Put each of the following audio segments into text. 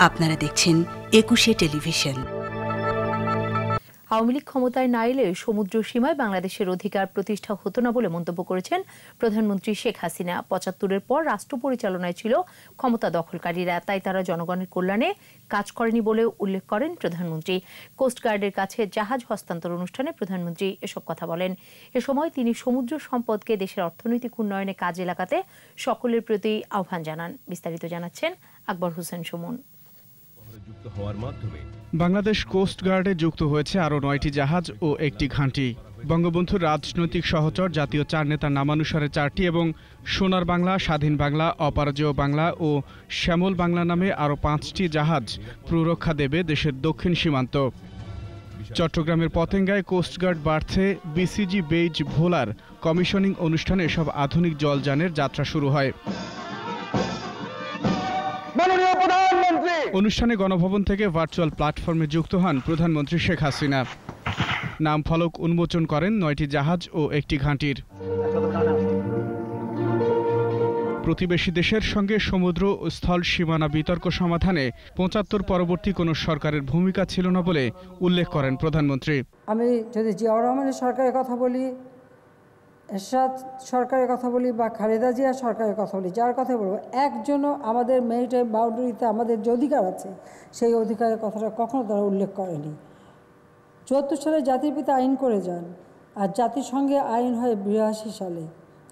আপনারা দেখছেন একুশে টেলিভিশন। আওয়ামী লীগ ক্ষমতায় না এলে সমুদ্র সীমায় বাংলাদেশের অধিকার প্রতিষ্ঠা হতো না বলে মন্তব্য করেছেন প্রধানমন্ত্রী শেখ হাসিনা। ৭৫-এর পর রাষ্ট্র পরিচালনায় ছিল ক্ষমতা দখলকারীরা, তাই তারা জনগণের কল্যাণে কাজ করেনি বলে উল্লেখ করেন প্রধানমন্ত্রী। কোস্টগার্ডের কাছে জাহাজ হস্তান্তর অনুষ্ঠানে প্রধানমন্ত্রী এসব কথা বলেন। এ সময় তিনি সমুদ্র সম্পদকে দেশের অর্থনৈতিক উন্নয়নে কাজে লাগাতে সকলের প্রতি আহ্বান জানান। বিস্তারিত জানাচ্ছেন আকবর হোসেন সুমন। বাংলাদেশ কোস্ট গার্ডে যুক্ত হয়েছে আরও ৯টি জাহাজ ও একটি ঘাঁটি। বঙ্গবন্ধুর রাজনৈতিক সহচর জাতীয় ৪ নেতার নামানুসারে ৪টি এবং সোনার বাংলা, স্বাধীন বাংলা, অপরাজেয় বাংলা ও শ্যামল বাংলা নামে আরও ৫টি জাহাজ প্ররক্ষা দেবে দেশের দক্ষিণ সীমান্ত। চট্টগ্রামের পতেঙ্গায় কোস্টগার্ড বার্থে বিসিজি বেইজ ভোলার কমিশনিং অনুষ্ঠানে এসব আধুনিক জলযানের যাত্রা শুরু হয়। অনুষ্ঠানে গণভবন থেকে ভার্চুয়াল প্ল্যাটফর্মে যুক্ত হন প্রধানমন্ত্রী শেখ হাসিনা। নাম ফলক উন্মোচন করেন ৯টি জাহাজ ও একটি ঘাঁটির। প্রতিবেশী দেশের সঙ্গে সমুদ্র ও স্থল সীমানা বিতর্ক সমাধানে ৭৫ পরবর্তী কোনো সরকারের ভূমিকা ছিল না বলে উল্লেখ করেন প্রধানমন্ত্রী। আমি যদি জিয়াউর রহমানের সরকারের কথা বলি, এরশাদ সরকারের কথা বলি বা খালেদা জিয়া সরকারের কথা বলি, যার কথা বলবো, একজনও আমাদের মেরিটাইম বাউন্ডারিতে আমাদের যে অধিকার আছে সেই অধিকারের কথাটা কখনো তারা উল্লেখ করেনি। ৭৪ সালে জাতির পিতা আইন করে যান, আর জাতিসংঘে আইন হয় ৮২ সালে,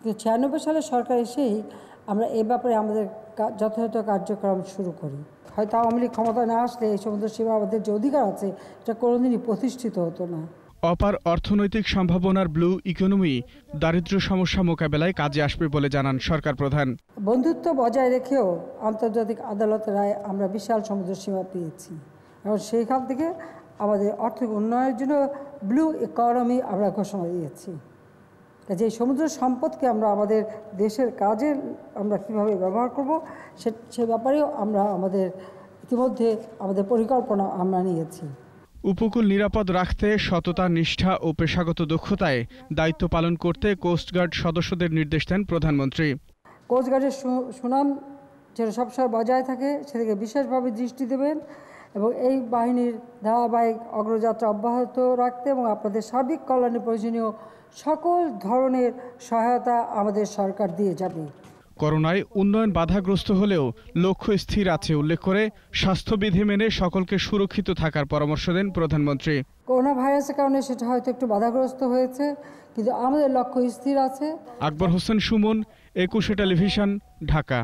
কিন্তু ৯৬ সালে সরকার এসেই আমরা এ ব্যাপারে আমাদের যথাযথ কার্যক্রম শুরু করি। হয়তো আওয়ামী লীগ ক্ষমতায় না আসলে এই সমুদ্র সীমা আমাদের যে অধিকার আছে এটা কোনোদিনই প্রতিষ্ঠিত হতো না। অপার অর্থনৈতিক সম্ভাবনার ব্লু ইকোনমি দারিদ্র্য সমস্যা মোকাবেলায় কাজে আসবে বলে জানান সরকার প্রধান। বন্ধুত্ব বজায় রেখেও আন্তর্জাতিক আদালতের রায় আমরা বিশাল সমুদ্র সীমা পেয়েছি, এবং সেইখান থেকে আমাদের আর্থিক উন্নয়নের জন্য ব্লু ইকোনমি আমরা ঘোষণা দিয়েছি। যে সমুদ্র সম্পদকে আমরা আমাদের দেশের কাজে আমরা কীভাবে ব্যবহার করব সে ব্যাপারেও আমরা ইতিমধ্যে আমাদের পরিকল্পনা আমরা নিয়েছি। উপকূল নিরাপদ রাখতে সততা, নিষ্ঠা ও পেশাগত দক্ষতায় দায়িত্ব পালন করতে কোস্টগার্ড সদস্যদের নির্দেশ দেন প্রধানমন্ত্রী। কোস্টগার্ডের সুনাম যেন সবসময় বজায় থাকে সেদিকে বিশেষভাবে দৃষ্টি দেবেন, এবং এই বাহিনীর ধারাবাহিক অগ্রযাত্রা অব্যাহত রাখতে এবং আপনাদের সার্বিক কল্যাণে প্রয়োজনীয় সকল ধরনের সহায়তা আমাদের সরকার দিয়ে যাবে। করোনায় উন্নয়ন বাধাগ্রস্ত হলেও লক্ষ্য স্থির আছে উল্লেখ করে স্বাস্থ্যবিধি মেনে সকলকে সুরক্ষিত থাকার পরামর্শ দেন প্রধানমন্ত্রী। করোনা ভাইরাসের কারণে সেটা হয়তো একটু বাধাগ্রস্ত হয়েছে, কিন্তু আমাদের লক্ষ্য স্থির আছে। আকবর হোসেন সুমন, একুশে টেলিভিশন, ঢাকা।